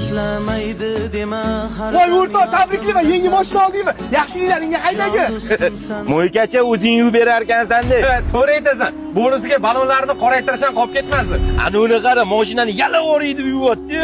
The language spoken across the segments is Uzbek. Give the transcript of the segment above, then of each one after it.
ishlamaydi dema. Voy o'rtoq, tabriklayman, yangi mashina oldingmi? Yaxshiliklaringga haydagi. Mo'ykacha o'zing yuvib berar ekansan-da. To'g'ri aytasan. Bonusiga balonlarni qoraytirsan qolib ketmasin. Ana uni qara, mashinani yalavoriydi yuvyapti.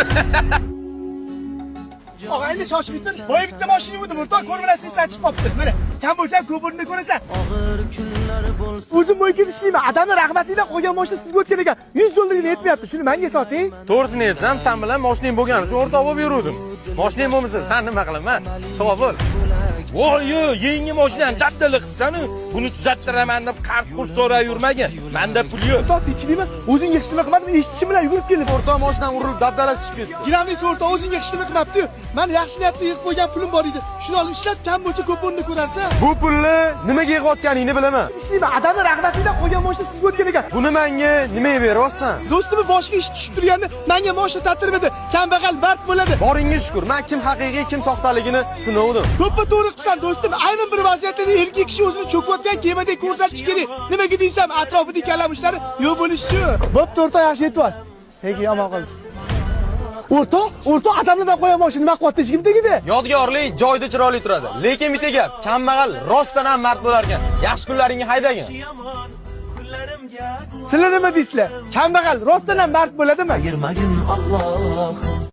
Og'a endi shoshib bitin. Voy bitta mashina yuvdim o'rtoq, ko'rmalasini satib qopti. Mana, kam bo'lsa ham ko'p o'rnini ko'rasan. Og'ir kunlar bo'lsa. O'zim mo'ykada ishlayman. Adamlar rahmatlilar qo'ygan mashina sizga o'tgan ekan. 100 dollarga yetmayapti. Shuni menga soting. To'g'risini aytsam, sen bilan mashinang bo'lgani uchun o'rtoq bo'lib yuruvdim. Mashinang bo'lmasa, sen nima qilaman? Sog' bo'l. Voy, yangi mashinani dabdala qilibsan-ku. Buni tuzattiraman deb qarz qurs so'rab yurmagin. Menda pul yo'q. O'rtoq, tinchlikmi? O'zingga hech nima qilmadim, eshitishim bilan yugurib keldim. O'rtoq mashinam urilib dabdalasi chiqib ketdi. Gilamnisi o'rtoq, o'zingga hech nima qilmabdi-yu. Men yaxshi niyatli yig'ib qo'ygan pulim bor edi. Shuni olib ishlab, kam bo'lsa ko'p o'rnini ko'rarsan. Bu pulni nimaga yig'ayotganingni bilaman. Ishlayman. Adamlar rahmatlilar qo'ygan mashina sizga o'tgan ekan. Buni menga nimaga beryapsan? Do'stimni boshiga ish tushib turganda menga mashina ta'tirib edi. Kambag'al mard bo'ladi. Boringga shukr. Men kim haqiqiy, kim soxtaligini sinovdim. Ko'ppa to'g'ri qilsan do'stim. Aynan bir vaziyatlarda erkak kishi o'zini cho'kayotgan kemadek ko'rsatish kerak. Nimaga deysam, atrofida kalamushlar yo'q bo'lishi-chi. Bo'pti o'rtoq, yaxshi aytib ol. Peki, omon qol. O'rtoq, adamlardan qo'ygan mashina nima qilyapti hech kim tegidi? Yodgorlik joyida chiroyli turadi. Lekin bitta gap, kambag'al rostdan ham mard bo'lar ekan. Yaxshi kunlaringga haydagin. Sizlar nima deysizlar? Kambag'al rostdan ham mard bo'ladimi? Ayirmagin Alloh.